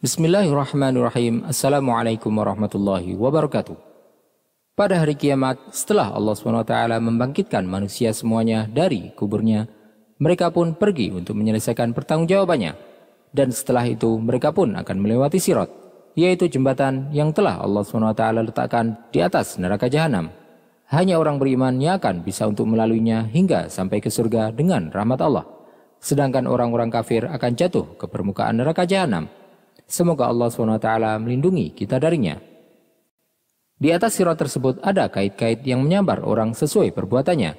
Bismillahirrahmanirrahim. Assalamualaikum warahmatullahi wabarakatuh. Pada hari kiamat, setelah Allah SWT membangkitkan manusia semuanya dari kuburnya, mereka pun pergi untuk menyelesaikan pertanggungjawabannya. Dan setelah itu mereka pun akan melewati Sirat, yaitu jembatan yang telah Allah SWT letakkan di atas neraka jahanam. Hanya orang beriman yang akan bisa untuk melaluinya hingga sampai ke surga dengan rahmat Allah. Sedangkan orang-orang kafir akan jatuh ke permukaan neraka jahanam. Semoga Allah SWT melindungi kita darinya. Di atas sirat tersebut ada kait-kait yang menyambar orang sesuai perbuatannya.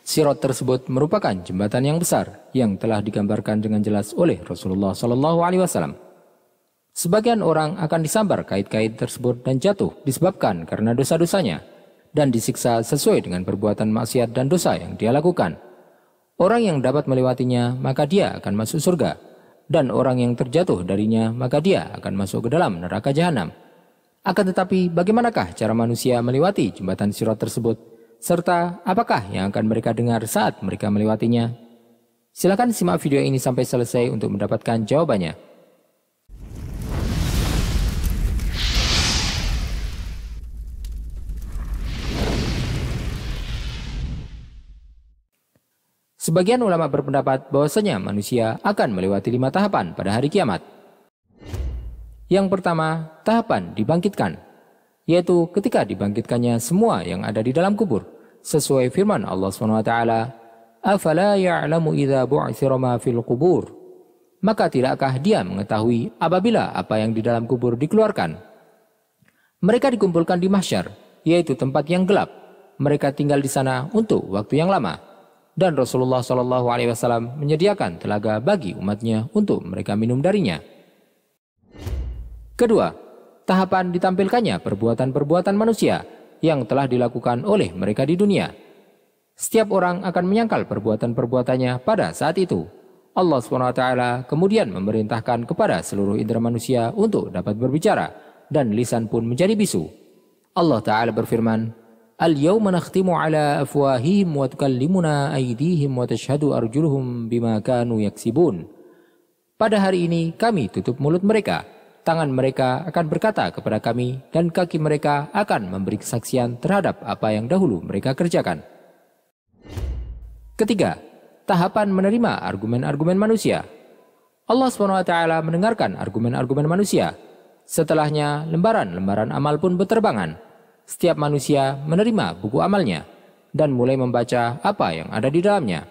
Sirat tersebut merupakan jembatan yang besar yang telah digambarkan dengan jelas oleh Rasulullah SAW. Sebagian orang akan disambar kait-kait tersebut dan jatuh disebabkan karena dosa-dosanya dan disiksa sesuai dengan perbuatan maksiat dan dosa yang dia lakukan. Orang yang dapat melewatinya maka dia akan masuk surga. Dan orang yang terjatuh darinya maka dia akan masuk ke dalam neraka jahanam. Akan tetapi bagaimanakah cara manusia melewati jembatan sirat tersebut? Serta apakah yang akan mereka dengar saat mereka melewatinya? Silakan simak video ini sampai selesai untuk mendapatkan jawabannya. Sebagian ulama berpendapat bahwasanya manusia akan melewati 5 tahapan pada hari kiamat. Yang pertama, tahapan dibangkitkan, yaitu ketika dibangkitkannya semua yang ada di dalam kubur, sesuai firman Allah SWT, "Afala ya'lamu idza bu'thira ma fil qubur?" Maka tidakkah dia mengetahui apabila apa yang di dalam kubur dikeluarkan? Mereka dikumpulkan di mahsyar, yaitu tempat yang gelap. Mereka tinggal di sana untuk waktu yang lama. Dan Rasulullah SAW menyediakan telaga bagi umatnya untuk mereka minum darinya. Kedua, tahapan ditampilkannya perbuatan-perbuatan manusia yang telah dilakukan oleh mereka di dunia. Setiap orang akan menyangkal perbuatan-perbuatannya pada saat itu. Allah SWT kemudian memerintahkan kepada seluruh indera manusia untuk dapat berbicara, dan lisan pun menjadi bisu. Allah Ta'ala berfirman, "Al-yawma nakhtimu ala afwahihim wa tukallimuna aydihim wa tashhadu arjuluhum bima kanu yaksibun." Pada hari ini kami tutup mulut mereka, tangan mereka akan berkata kepada kami, dan kaki mereka akan memberi kesaksian terhadap apa yang dahulu mereka kerjakan. Ketiga, tahapan menerima argumen-argumen manusia. Allah SWT mendengarkan argumen-argumen manusia. Setelahnya lembaran-lembaran amal pun berterbangan. Setiap manusia menerima buku amalnya dan mulai membaca apa yang ada di dalamnya.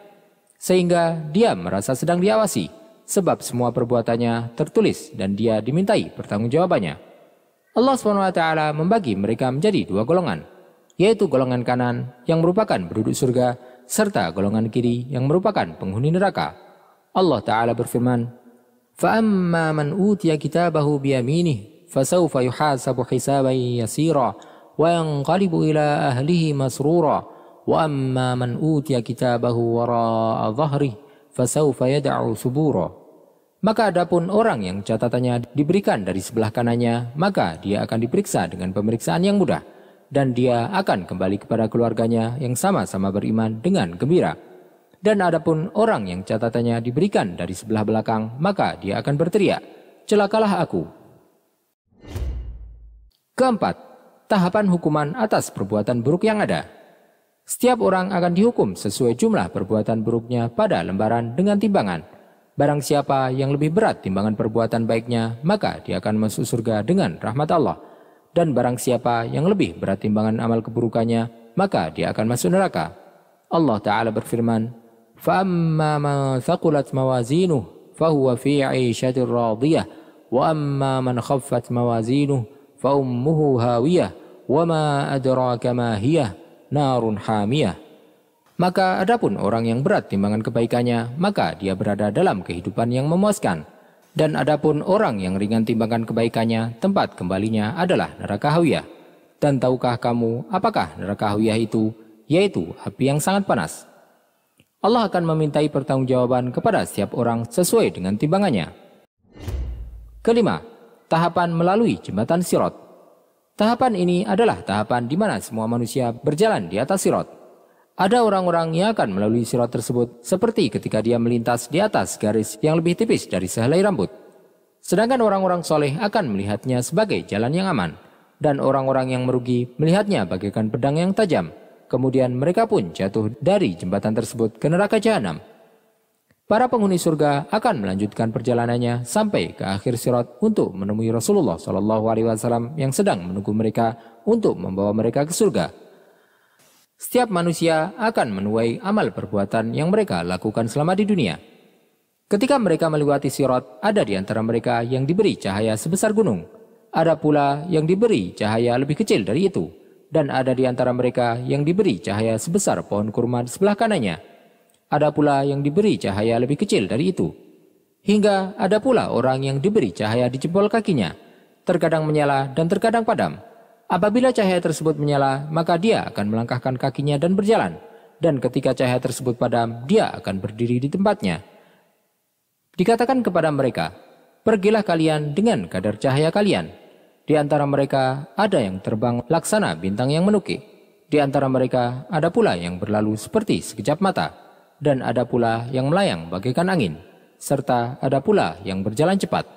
Sehingga dia merasa sedang diawasi, sebab semua perbuatannya tertulis dan dia dimintai pertanggungjawabannya. Allah SWT membagi mereka menjadi 2 golongan, yaitu golongan kanan yang merupakan penduduk surga, serta golongan kiri yang merupakan penghuni neraka. Allah Ta'ala berfirman, "Fa'amma man utiya kitabahu biyaminih, fasawfa yuhasabu hisaban yasira, wa yanqalibu ila ahlihi masrura, wa amma man utiya kitabahu wara'a dhahrihi fasawfa yad'u subura." Maka adapun orang yang catatannya diberikan dari sebelah kanannya, maka dia akan diperiksa dengan pemeriksaan yang mudah, dan dia akan kembali kepada keluarganya yang sama-sama beriman dengan gembira. Dan adapun orang yang catatannya diberikan dari sebelah belakang, maka dia akan berteriak, "Celakalah aku." Keempat, tahapan hukuman atas perbuatan buruk yang ada. Setiap orang akan dihukum sesuai jumlah perbuatan buruknya pada lembaran dengan timbangan. Barang siapa yang lebih berat timbangan perbuatan baiknya, maka dia akan masuk surga dengan rahmat Allah. Dan barang siapa yang lebih berat timbangan amal keburukannya, maka dia akan masuk neraka. Allah Ta'ala berfirman, "Fa'amma man thaqulat mawazinuh, fahuwa fi 'ishatir radiyah, wa amma man khaffat mawazinuh, فَأُمُّهُ هَاوِيَةٌ وَمَا أَدْرَاكَ مَا هِيَهْ نَارٌ حَامِيَةٌ." Maka adapun orang yang berat timbangan kebaikannya, maka dia berada dalam kehidupan yang memuaskan. Dan adapun orang yang ringan timbangan kebaikannya, tempat kembalinya adalah neraka hawiyah. Dan tahukah kamu apakah neraka hawiyah itu? Yaitu api yang sangat panas. Allah akan memintai pertanggungjawaban kepada setiap orang sesuai dengan timbangannya. Kelima, tahapan melalui jembatan sirat. Tahapan ini adalah tahapan di mana semua manusia berjalan di atas sirat. Ada orang-orang yang akan melalui sirat tersebut seperti ketika dia melintas di atas garis yang lebih tipis dari sehelai rambut. Sedangkan orang-orang soleh akan melihatnya sebagai jalan yang aman, dan orang-orang yang merugi melihatnya bagaikan pedang yang tajam. Kemudian mereka pun jatuh dari jembatan tersebut ke neraka jahanam. Para penghuni surga akan melanjutkan perjalanannya sampai ke akhir sirat untuk menemui Rasulullah SAW yang sedang menunggu mereka untuk membawa mereka ke surga. Setiap manusia akan menuai amal perbuatan yang mereka lakukan selama di dunia. Ketika mereka melewati sirat, ada di antara mereka yang diberi cahaya sebesar gunung. Ada pula yang diberi cahaya lebih kecil dari itu. Dan ada di antara mereka yang diberi cahaya sebesar pohon kurma di sebelah kanannya. Ada pula yang diberi cahaya lebih kecil dari itu. Hingga ada pula orang yang diberi cahaya di jempol kakinya. Terkadang menyala dan terkadang padam. Apabila cahaya tersebut menyala, maka dia akan melangkahkan kakinya dan berjalan. Dan ketika cahaya tersebut padam, dia akan berdiri di tempatnya. Dikatakan kepada mereka, "Pergilah kalian dengan kadar cahaya kalian." Di antara mereka ada yang terbang laksana bintang yang menukik. Di antara mereka ada pula yang berlalu seperti sekejap mata. Dan ada pula yang melayang bagaikan angin, serta ada pula yang berjalan cepat.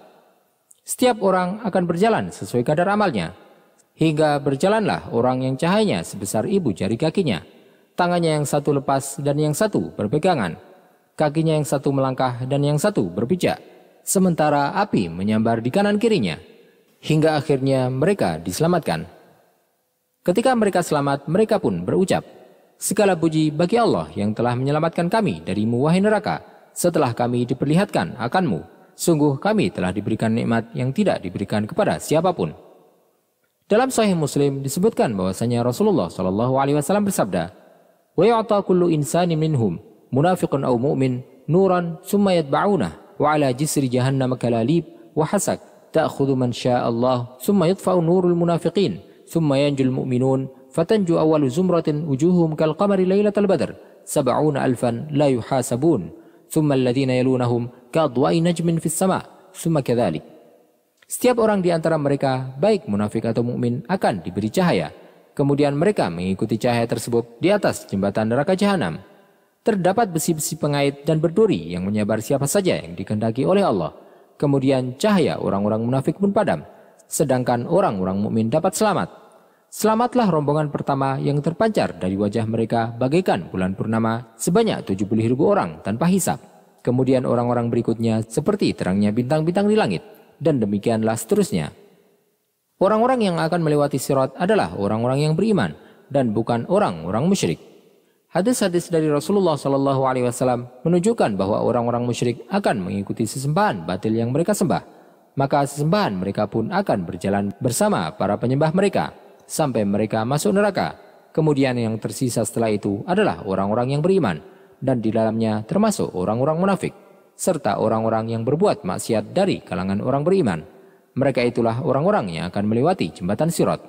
Setiap orang akan berjalan sesuai kadar amalnya, hingga berjalanlah orang yang cahayanya sebesar ibu jari kakinya. Tangannya yang satu lepas dan yang satu berpegangan. Kakinya yang satu melangkah dan yang satu berpijak. Sementara api menyambar di kanan kirinya. Hingga akhirnya mereka diselamatkan. Ketika mereka selamat, mereka pun berucap, "Segala puji bagi Allah yang telah menyelamatkan kami darimu wahai neraka, setelah kami diperlihatkan akanmu. Sungguh kami telah diberikan nikmat yang tidak diberikan kepada siapapun." Dalam Sahih Muslim disebutkan bahwasanya Rasulullah SAW bersabda, "Wa yu'ta kullu insani minhum munafiqun aw mu'min nuran summa yatba'unah wa ala jisri jahannam kalalib wa hasak ta'khudhu man syaa Allah summa yadfa'u nurul munafiqin summa yanjul mu'minun fatanju awwalu zumratin wujuhum kal qamari lailatal badr 70,000 la yuhasabun thumma alladhina yalunahum ka'adwa'i najmin fis sama' thumma kadzalik." Setiap orang di antara mereka, baik munafik atau mukmin, akan diberi cahaya. Kemudian mereka mengikuti cahaya tersebut di atas jembatan neraka jahanam. Terdapat besi-besi pengait dan berduri yang menyabar siapa saja yang dikehendaki oleh Allah. Kemudian cahaya orang-orang munafik pun padam, sedangkan orang-orang mukmin dapat selamat. Selamatlah rombongan pertama yang terpancar dari wajah mereka bagaikan bulan purnama sebanyak 70.000 orang tanpa hisab. Kemudian orang-orang berikutnya seperti terangnya bintang-bintang di langit, dan demikianlah seterusnya. Orang-orang yang akan melewati sirat adalah orang-orang yang beriman dan bukan orang-orang musyrik. Hadis-hadis dari Rasulullah SAW menunjukkan bahwa orang-orang musyrik akan mengikuti sesembahan batil yang mereka sembah. Maka sesembahan mereka pun akan berjalan bersama para penyembah mereka sampai mereka masuk neraka. Kemudian yang tersisa setelah itu adalah orang-orang yang beriman, dan di dalamnya termasuk orang-orang munafik, serta orang-orang yang berbuat maksiat dari kalangan orang beriman. Mereka itulah orang-orang yang akan melewati jembatan sirat.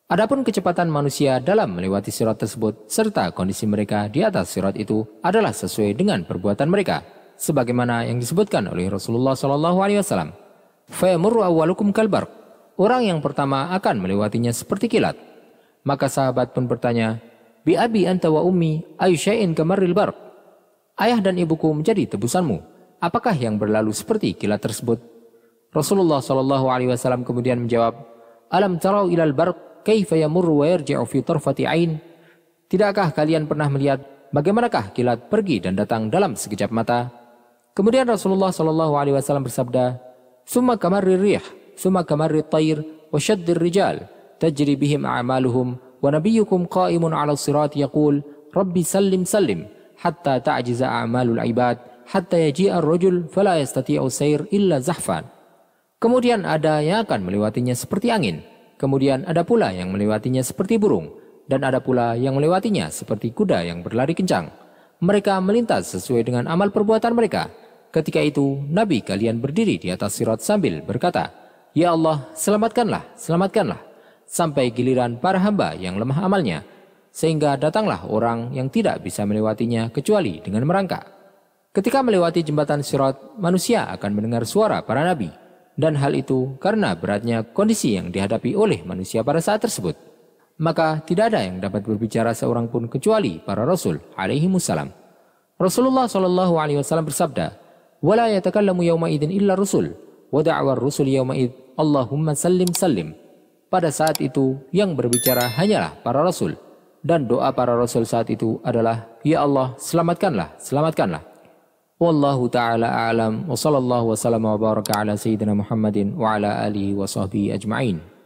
Adapun kecepatan manusia dalam melewati sirat tersebut serta kondisi mereka di atas sirat itu adalah sesuai dengan perbuatan mereka, sebagaimana yang disebutkan oleh Rasulullah SAW. "Fayamurru awwalukum kalbarq." Orang yang pertama akan melewatinya seperti kilat. Maka sahabat pun bertanya, "Bi abi anta wa ummi ayu syai'in kamarril barq?" Ayah dan ibuku menjadi tebusanmu. Apakah yang berlalu seperti kilat tersebut? Rasulullah SAW kemudian menjawab, "Alam tarau ilal barq kaifa yamurru wa yarji'u fi tarfati ain?" Tidakkah kalian pernah melihat bagaimanakah kilat pergi dan datang dalam sekejap mata? Kemudian Rasulullah SAW bersabda, "Summa kamarrir rih, summa kamarrit tayr, wa syaddir rijal, tajri bihim a'maluhum, wa nabiyyukum qa'imun 'ala as-sirati yaqul, Rabbi sallim sallim, hatta ta'jiza a'malul ibad, hatta yaji'a ar-rajul fala yastati'u sayr illa zahfan." Kemudian ada yang akan melewatinya seperti angin. Kemudian ada pula yang melewatinya seperti burung, dan ada pula yang melewatinya seperti kuda yang berlari kencang. Mereka melintas sesuai dengan amal perbuatan mereka. Ketika itu Nabi kalian berdiri di atas sirat sambil berkata, "Ya Allah, selamatkanlah, selamatkanlah," sampai giliran para hamba yang lemah amalnya, sehingga datanglah orang yang tidak bisa melewatinya kecuali dengan merangkak. Ketika melewati jembatan sirat, manusia akan mendengar suara para nabi. Dan hal itu karena beratnya kondisi yang dihadapi oleh manusia pada saat tersebut. Maka tidak ada yang dapat berbicara seorang pun kecuali para rasul alaihimussalam. Rasulullah SAW bersabda, "Wala yatakallamu yawma idzin illa rusul, wa da'war rusul yauma'id Allahumma sallim sallim. Pada saat itu yang berbicara hanyalah para rasul, dan doa para rasul saat itu adalah, ya Allah, selamatkanlah, selamatkanlah. Wallahu ta'ala a'lam wa sallallahu wa sallam wa baraka ala sayyidina Muhammadin wa ala alihi wa sahbihi ajma'in.